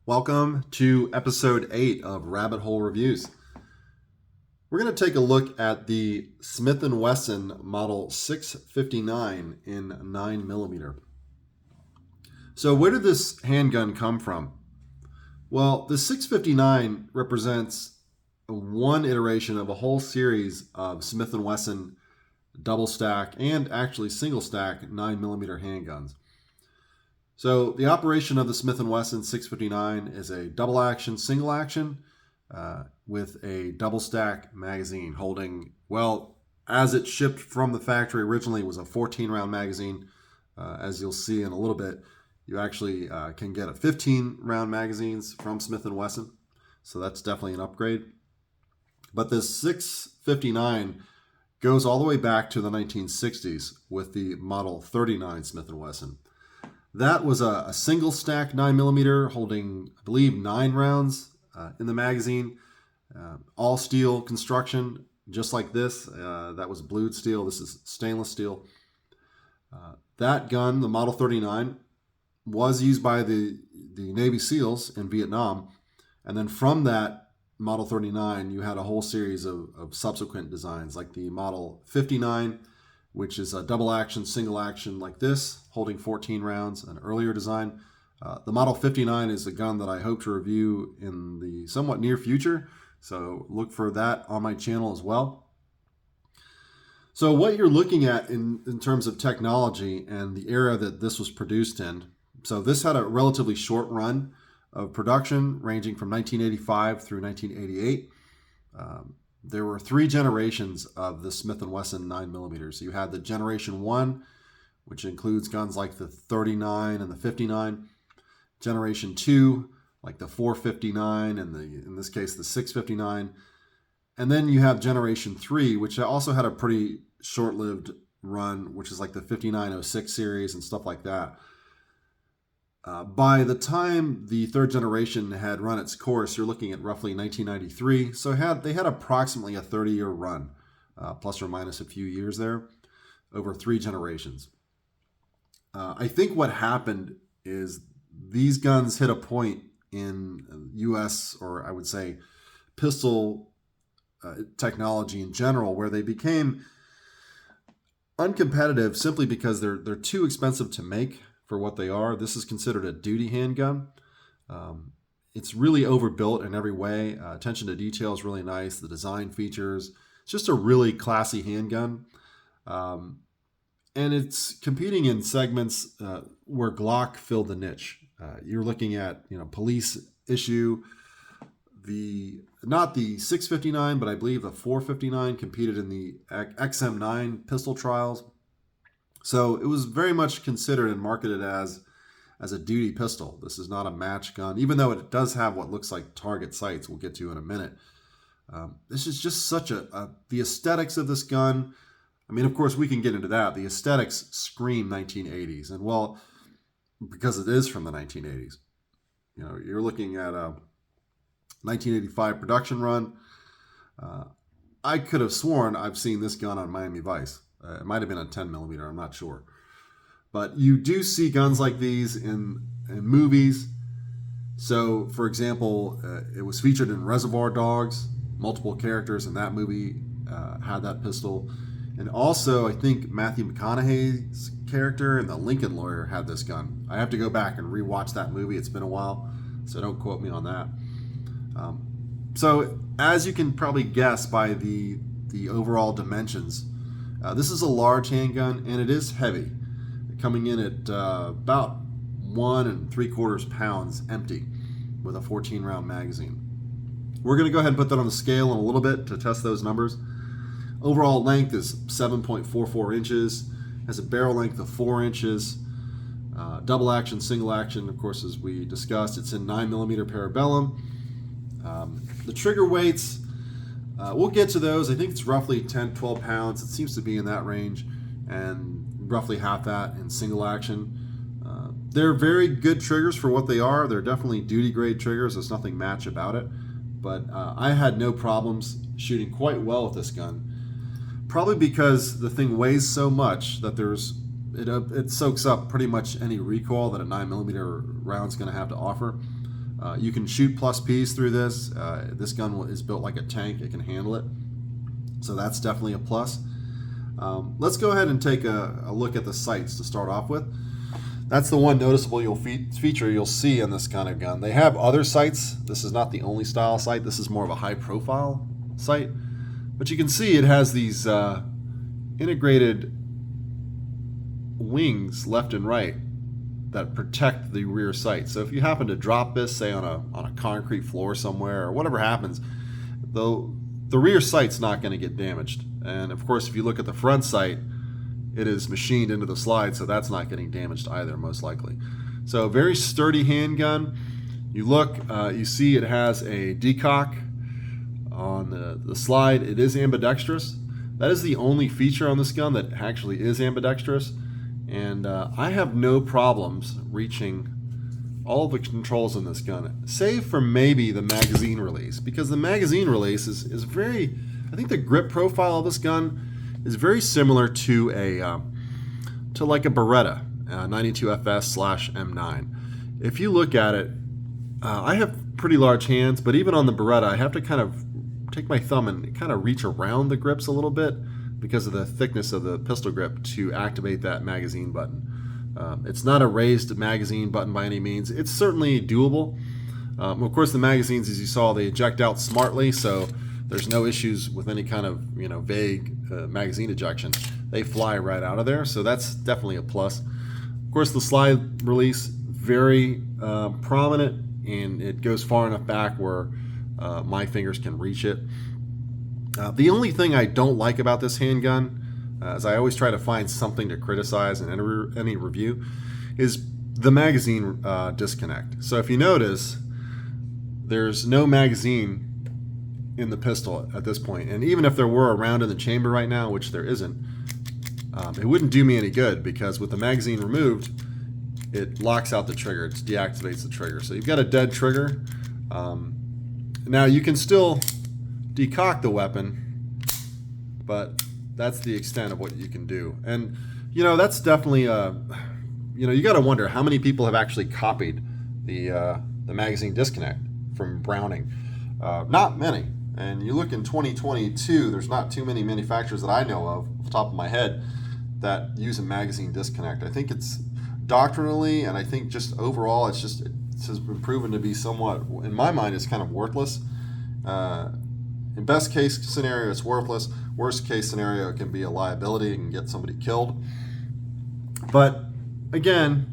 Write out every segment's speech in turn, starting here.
Welcome to episode 8 of Rabbit Hole Reviews. We're going to take a look at the Smith & Wesson Model 659 in 9mm. So where did this handgun come from? Well, the 659 represents one iteration of a whole series of Smith & Wesson double stack and actually single stack 9mm handguns. So the operation of the Smith & Wesson 659 is a double action, single action with a double stack magazine holding, well, as it shipped from the factory originally, it was a 14 round magazine. As you'll see in a little bit, you actually can get a 15 round magazines from Smith & Wesson. So that's definitely an upgrade. But this 659 goes all the way back to the 1960s with the Model 39 Smith & Wesson. That was a single stack 9mm holding, I believe, 9 rounds in the magazine. All steel construction, just like this. That was blued steel. This is stainless steel. That gun, the Model 39, was used by the Navy SEALs in Vietnam. And then from that Model 39, you had a whole series of subsequent designs, like the Model 59, which is a double action, single action like this, holding 14 rounds, an earlier design. The Model 59 is a gun that I hope to review in the somewhat near future, so look for that on my channel as well. So what you're looking at in terms of technology and the era that this was produced in, so this had a relatively short run of production ranging from 1985 through 1988. There were 3 generations of the Smith & Wesson 9mm. So you had the Generation 1, which includes guns like the 39 and the 59. Generation 2, like the 459 and in this case, the 659. And then you have Generation 3, which also had a pretty short-lived run, which is like the 5906 series and stuff like that. By the time the 3rd generation had run its course, you're looking at roughly 1993. So they had approximately a 30-year run, plus or minus a few years there, over 3 generations. I think what happened is these guns hit a point in U.S., or I would say pistol technology in general, where they became uncompetitive simply because they're too expensive to make for what they are. This is considered a duty handgun. It's really overbuilt in every way. Attention to detail is really nice. The design features, it's just a really classy handgun. And it's competing in segments where Glock filled the niche. You're looking at, police issue. Not the 659, but I believe the 459 competed in the XM9 pistol trials. So it was very much considered and marketed as a duty pistol. This is not a match gun, even though it does have what looks like target sights we'll get to in a minute. This is just such the aesthetics of this gun. I mean, of course, we can get into that. The aesthetics scream 1980s. And well, because it is from the 1980s. You're looking at a 1985 production run. I could have sworn I've seen this gun on Miami Vice. It might have been a 10mm, I'm not sure. But you do see guns like these in movies. So, for example, it was featured in Reservoir Dogs. Multiple characters in that movie had that pistol. And also, I think Matthew McConaughey's character in The Lincoln Lawyer had this gun. I have to go back and rewatch that movie. It's been a while, so don't quote me on that. So, as you can probably guess by the overall dimensions, this is a large handgun, and it is heavy, coming in at about 1 3/4 pounds empty with a 14-round magazine. We're going to go ahead and put that on the scale in a little bit to test those numbers. Overall length is 7.44 inches, has a barrel length of 4 inches, double action, single action, of course, as we discussed, it's in 9mm parabellum. The trigger weights, we'll get to those. I think it's roughly 10-12 pounds. It seems to be in that range, and roughly half that in single action. They're very good triggers for what they are. They're definitely duty grade triggers. There's nothing match about it. But I had no problems shooting quite well with this gun. Probably because the thing weighs so much that it soaks up pretty much any recoil that a 9mm round's going to have to offer. You can shoot plus Ps through this. This gun is built like a tank. It can handle it. So that's definitely a plus. Let's go ahead and take a look at the sights to start off with. That's the one noticeable feature you'll see in this kind of gun. They have other sights. This is not the only style sight. This is more of a high profile sight. But you can see it has these integrated wings left and right that protect the rear sight. So if you happen to drop this, say on a concrete floor somewhere, or whatever happens, the rear sight's not going to get damaged. And of course, if you look at the front sight, it is machined into the slide, so that's not getting damaged either, most likely. So very sturdy handgun. You look, you see it has a decock on the slide. It is ambidextrous. That is the only feature on this gun that actually is ambidextrous. And I have no problems reaching all of the controls in this gun, save for maybe the magazine release, because the magazine release is very, I think the grip profile of this gun is very similar to like a Beretta 92FS/M9. If you look at it, I have pretty large hands, but even on the Beretta, I have to kind of take my thumb and kind of reach around the grips a little bit because of the thickness of the pistol grip to activate that magazine button. It's not a raised magazine button by any means. It's certainly doable. Of course, the magazines, as you saw, they eject out smartly, so there's no issues with any kind of vague magazine ejection. They fly right out of there, so that's definitely a plus. Of course, the slide release, very prominent, and it goes far enough back where my fingers can reach it. The only thing I don't like about this handgun, as I always try to find something to criticize in any review, is the magazine disconnect. So if you notice, there's no magazine in the pistol at this point, and even if there were a round in the chamber right now, which there isn't, it wouldn't do me any good, because with the magazine removed, it locks out the trigger. It deactivates the trigger. So you've got a dead trigger. Now you can still decock the weapon, but that's the extent of what you can do. And that's definitely you got to wonder how many people have actually copied the magazine disconnect from Browning. Not many. And you look in 2022, there's not too many manufacturers that I know of, off the top of my head, that use a magazine disconnect. I think it's doctrinally, and I think just overall, it has been proven to be somewhat, in my mind, it's kind of worthless. In best case scenario, it's worthless. Worst case scenario, it can be a liability and get somebody killed. But again,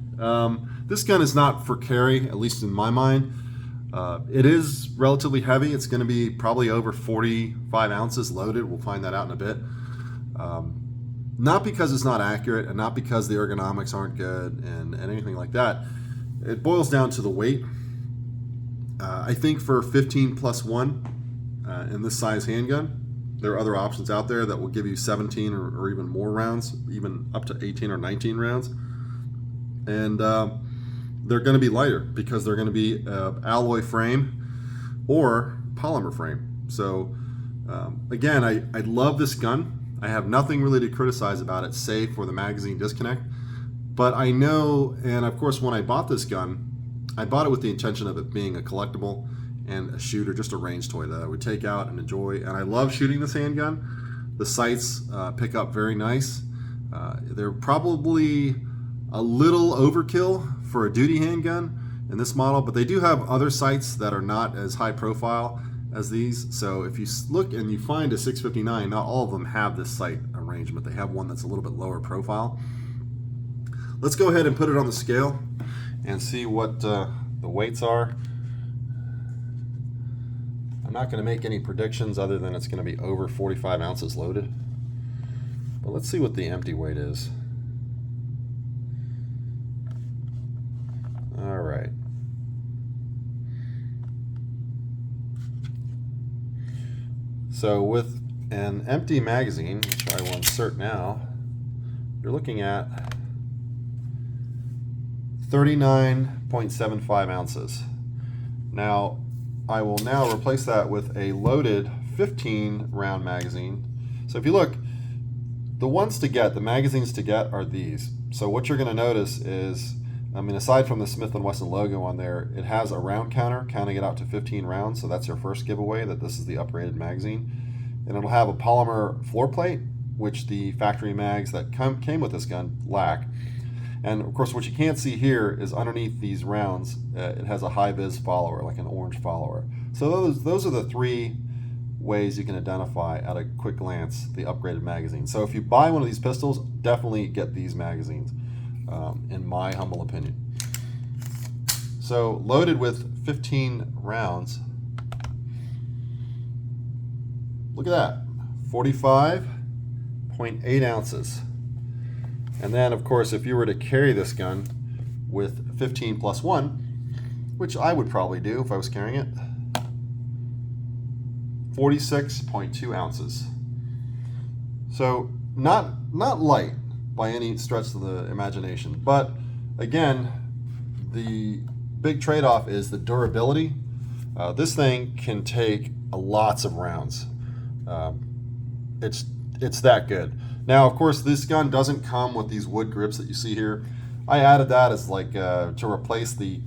this gun is not for carry, at least in my mind. It is relatively heavy. It's going to be probably over 45 ounces loaded. We'll find that out in a bit. Not because it's not accurate, and not because the ergonomics aren't good and anything like that. It boils down to the weight. I think for 15+1 in this size handgun, there are other options out there that will give you 17 or even more rounds, even up to 18 or 19 rounds. And they're going to be lighter because they're going to be alloy frame or polymer frame. So again, I love this gun. I have nothing really to criticize about it, save for the magazine disconnect. But I know, and of course when I bought this gun, I bought it with the intention of it being a collectible and a shooter, just a range toy that I would take out and enjoy. And I love shooting this handgun. The sights pick up very nice. They're probably a little overkill for a duty handgun in this model, but they do have other sights that are not as high profile as these. So if you look and you find a 659, not all of them have this sight arrangement. They have one that's a little bit lower profile. Let's go ahead and put it on the scale and see what the weights are. I'm not going to make any predictions other than it's going to be over 45 ounces loaded. But let's see what the empty weight is. All right. So with an empty magazine, which I will insert now, you're looking at 39.75 ounces. Now, I will now replace that with a loaded 15 round magazine. So if you look, the ones to get, the magazines to get are these. So what you're going to notice is I mean, aside from the Smith & Wesson logo on there, it has a round counter, counting it out to 15 rounds. So that's your first giveaway that this is the uprated magazine. And it'll have a polymer floor plate, which the factory mags that came with this gun lack. And of course, what you can't see here is underneath these rounds, it has a high-vis follower, like an orange follower. So those are the three ways you can identify at a quick glance the upgraded magazine. So if you buy one of these pistols, definitely get these magazines, in my humble opinion. So loaded with 15 rounds. Look at that, 45.8 ounces. And then, of course, if you were to carry this gun with 15 plus 1, which I would probably do if I was carrying it, 46.2 ounces. So not light by any stretch of the imagination. But again, the big trade-off is the durability. This thing can take lots of rounds. It's that good. Now, of course, this gun doesn't come with these wood grips that you see here. I added that as like to replace the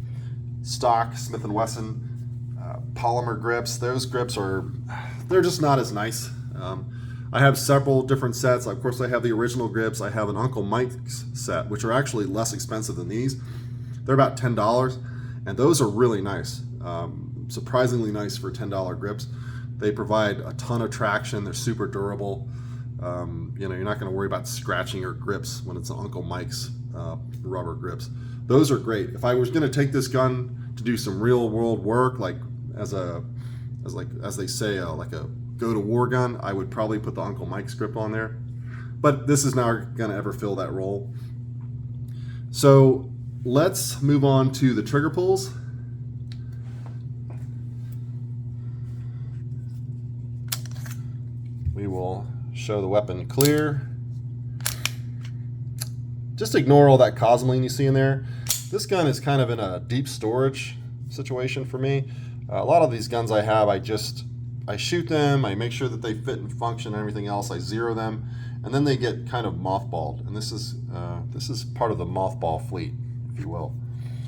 stock Smith & Wesson polymer grips. Those grips they're just not as nice. I have several different sets. Of course, I have the original grips. I have an Uncle Mike's set, which are actually less expensive than these. They're about $10, and those are really nice. Surprisingly nice for $10 grips. They provide a ton of traction. They're super durable. You're not going to worry about scratching your grips when it's an Uncle Mike's rubber grips. Those are great. If I was going to take this gun to do some real world work, like as they say, like a go to war gun, I would probably put the Uncle Mike's grip on there. But this is not going to ever fill that role. So let's move on to the trigger pulls. We will show the weapon clear. Just ignore all that cosmoline you see in there. This gun is kind of in a deep storage situation for me. A lot of these guns I have, I shoot them, I make sure that they fit and function and everything else, I zero them, and then they get kind of mothballed. And this is part of the mothball fleet, if you will.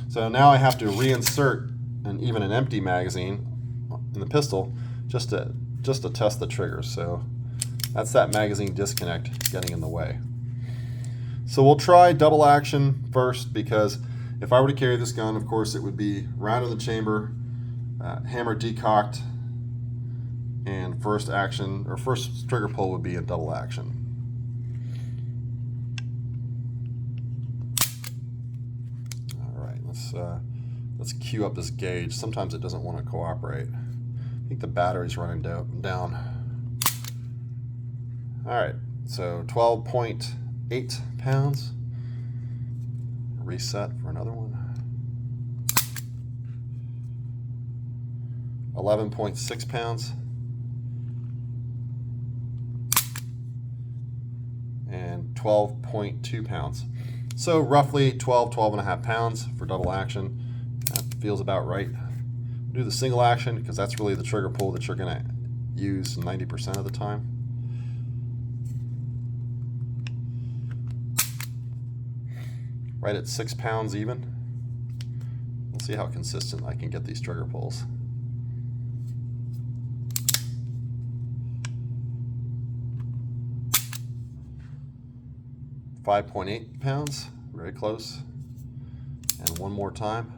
So now I have to reinsert even an empty magazine in the pistol just to test the triggers. So that's that magazine disconnect getting in the way. So we'll try double action first, because if I were to carry this gun, of course, it would be round in the chamber, hammer decocked, and first trigger pull would be a double action. All right, let's cue up this gauge. Sometimes it doesn't want to cooperate. I think the battery's running down. All right, so 12.8 pounds. Reset for another one. 11.6 pounds. And 12.2 pounds. So roughly 12 and a half pounds for double action. That feels about right. Do the single action, because that's really the trigger pull that you're going to use 90% of the time. Right at 6 pounds even. We'll see how consistent I can get these trigger pulls. .8 pounds, very close. And one more time.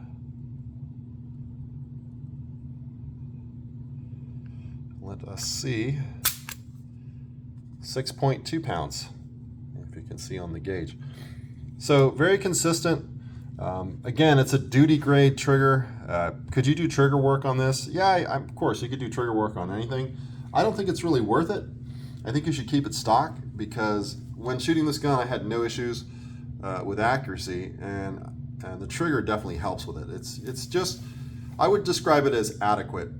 Let us see. 6.2 pounds, if you can see on the gauge. So very consistent. Again, it's a duty grade trigger. Could you do trigger work on this? Yeah, of course, you could do trigger work on anything. I don't think it's really worth it. I think you should keep it stock, because when shooting this gun, I had no issues with accuracy, and the trigger definitely helps with it. It's just, I would describe it as adequate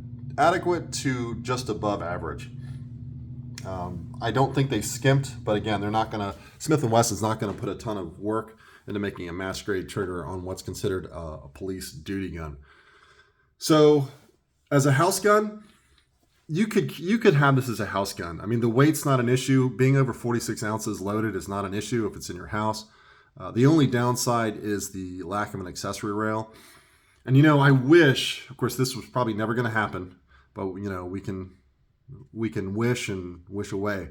to just above average. I don't think they skimped, but again, they're not gonna. Smith & Wesson's not gonna put a ton of work into making a match grade trigger on what's considered a police duty gun. So, as a house gun, you could have this as a house gun. I mean, the weight's not an issue. Being over 46 ounces loaded is not an issue if it's in your house. The only downside is the lack of an accessory rail. And you know, I wish, of course, this was probably never going to happen, but you know, we can wish and wish away.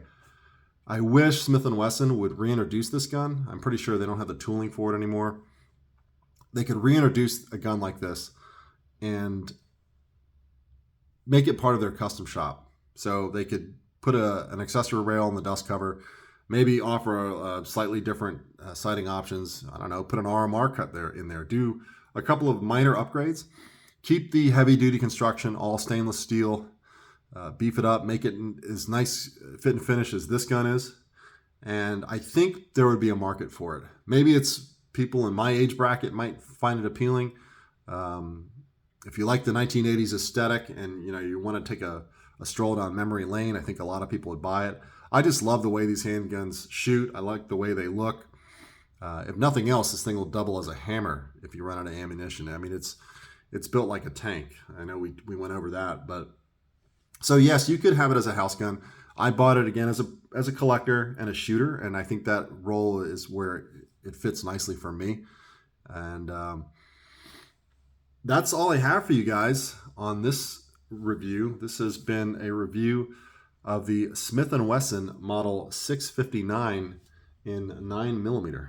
I wish Smith & Wesson would reintroduce this gun. I'm pretty sure they don't have the tooling for it anymore. They could reintroduce a gun like this and make it part of their custom shop. So they could put an accessory rail on the dust cover, maybe offer a slightly different sighting options. I don't know, put an RMR cut in there, do a couple of minor upgrades, keep the heavy duty construction all stainless steel, beef it up, make it as nice fit and finish as this gun is. And I think there would be a market for it. Maybe it's people in my age bracket might find it appealing. If you like the 1980s aesthetic and you know you want to take a stroll down memory lane, I think a lot of people would buy it. I just love the way these handguns shoot. I like the way they look. If nothing else, this thing will double as a hammer if you run out of ammunition. I mean, it's built like a tank. I know we went over that, but so yes, you could have it as a house gun. I bought it again as a collector and a shooter, and I think that role is where it fits nicely for me. And that's all I have for you guys on this review. This has been a review of the Smith & Wesson Model 659 in 9mm.